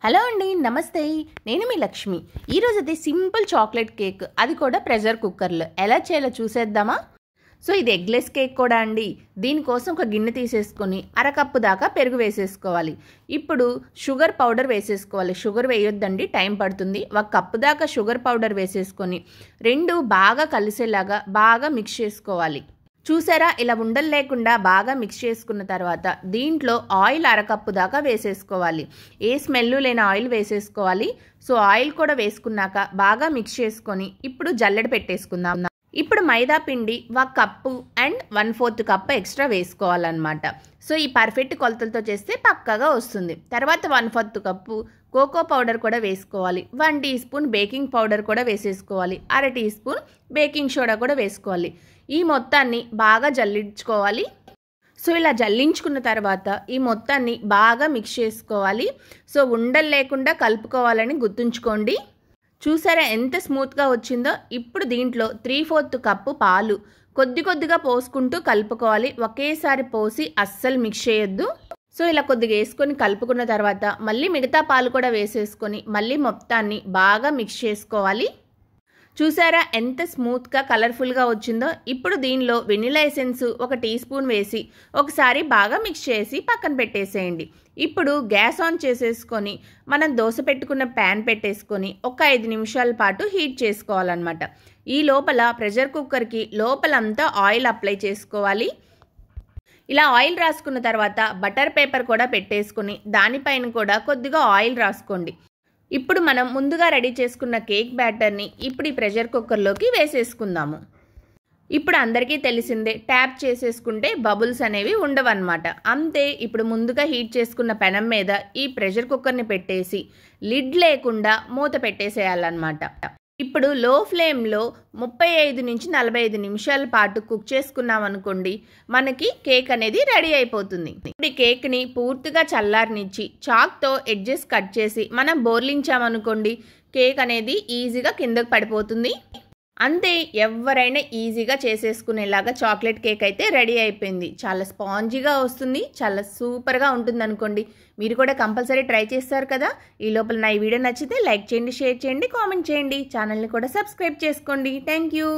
Hello అండి, నమస్తే. నేను మీ లక్ష్మి. ఈరోజు అయితే సింపుల్ చాక్లెట్ కేక్, అది కూడా ప్రెషర్ కుక్కర్లో ఎలా చేయాలో చూసేద్దామా? సో ఇది ఎగ్లెస్ కేక్ కూడా అండి. దీనికోసం ఒక గిన్నె తీసేసుకొని అరకప్పు దాకా పెరుగు వేసేసుకోవాలి. ఇప్పుడు షుగర్ పౌడర్ వేసేసుకోవాలి. షుగర్ వేయొద్దండి, టైం పడుతుంది. ఒక కప్పు దాకా షుగర్ పౌడర్ వేసేసుకొని రెండు బాగా కలిసేలాగా బాగా మిక్స్ చేసుకోవాలి. చూసారా, ఇలా ఉండలు లేకుండా బాగా మిక్స్ చేసుకున్న తర్వాత దీంట్లో ఆయిల్ అరకప్పు దాకా వేసేసుకోవాలి. ఏ స్మెల్ లేని ఆయిల్ వేసేసుకోవాలి. సో ఆయిల్ కూడా వేసుకున్నాక బాగా మిక్స్ చేసుకొని ఇప్పుడు జల్లెడ పెట్టేసుకుందాం. ఇప్పుడు మైదా పిండి 1 కప్పు అండ్ 1/4 కప్పు ఎక్స్ట్రా వేసుకోవాలన్నమాట. సో ఈ పర్ఫెక్ట్ కొలతలతో చేస్తే పక్కాగా వస్తుంది. తర్వాత 1/4 కప్పు కోకో పౌడర్ కూడా వేసుకోవాలి. 1 టీ స్పూన్ బేకింగ్ పౌడర్ కూడా వేసేసుకోవాలి. 1/2 టీ స్పూన్ బేకింగ్ సోడా కూడా వేసుకోవాలి. ఈ మొత్తాన్ని బాగా జల్లించుకోవాలి. సో ఇలా జల్లించుకున్న తర్వాత ఈ మొత్తాన్ని బాగా మిక్స్ చేసుకోవాలి. సో ఉండలు లేకుండా కలుపుకోవాలని గుర్తుంచుకోండి. చూసారా ఎంత స్మూత్గా వచ్చిందో. ఇప్పుడు దీంట్లో 3/4 కప్పు పాలు కొద్ది కొద్దిగా పోసుకుంటూ కలుపుకోవాలి. ఒకేసారి పోసి అస్సలు మిక్స్ చేయొద్దు. సో ఇలా కొద్దిగా వేసుకొని కలుపుకున్న తర్వాత మళ్ళీ మిగతా పాలు కూడా వేసేసుకొని మళ్ళీ మొత్తాన్ని బాగా మిక్స్ చేసుకోవాలి. చూసారా ఎంత స్మూత్గా కలర్ఫుల్గా వచ్చిందో. ఇప్పుడు దీనిలో వెనిలా ఎసెన్స్ 1 టీ స్పూన్ వేసి ఒకసారి బాగా మిక్స్ చేసి పక్కన పెట్టేసేయండి. ఇప్పుడు గ్యాస్ ఆన్ చేసేసుకొని మనం దోశ పెట్టుకున్న ప్యాన్ పెట్టేసుకొని ఒక 5 నిమిషాల పాటు హీట్ చేసుకోవాలన్నమాట. ఈ లోపల ప్రెషర్ కుక్కర్కి లోపలంతా ఆయిల్ అప్లై చేసుకోవాలి. ఇలా ఆయిల్ రాసుకున్న తర్వాత బటర్ పేపర్ కూడా పెట్టేసుకొని దానిపైన కూడా కొద్దిగా ఆయిల్ రాసుకోండి. ఇప్పుడు మనం ముందుగా రెడీ చేసుకున్న కేక్ బ్యాటర్ని ఇప్పుడు ఈ ప్రెషర్ కుక్కర్లోకి వేసేసుకుందాము. ఇప్పుడు అందరికీ తెలిసిందే, ట్యాప్ చేసేసుకుంటే బబుల్స్ అనేవి ఉండవన్నమాట. అంతే. ఇప్పుడు ముందుగా హీట్ చేసుకున్న పెనం మీద ఈ ప్రెషర్ కుక్కర్ని పెట్టేసి లిడ్ లేకుండా మూత పెట్టేసేయాలన్నమాట. ఇప్పుడు లో ఫ్లేమ్లో 35 నుంచి 45 నిమిషాల పాటు కుక్ చేసుకున్నాం అనుకోండి, మనకి కేక్ అనేది రెడీ అయిపోతుంది. ఇప్పుడు ఈ కేక్ని పూర్తిగా చల్లారనిచ్చి చాక్తో ఎడ్జెస్ కట్ చేసి మనం బోర్లించామనుకోండి, కేక్ అనేది ఈజీగా కిందకు పడిపోతుంది. అంతే, ఎవరైనా ఈజీగా చేసేసుకునేలాగా చాక్లెట్ కేక్ అయితే రెడీ అయిపోయింది. చాలా స్పాంజీగా వస్తుంది, చాలా సూపర్గా ఉంటుంది అనుకోండి. మీరు కూడా కంపల్సరీ ట్రై చేస్తారు కదా. ఈ లోపల నా ఈ వీడియో నచ్చితే లైక్ చేయండి, షేర్ చేయండి, కామెంట్ చేయండి. ఛానల్ని కూడా సబ్స్క్రైబ్ చేసుకోండి. Thank you.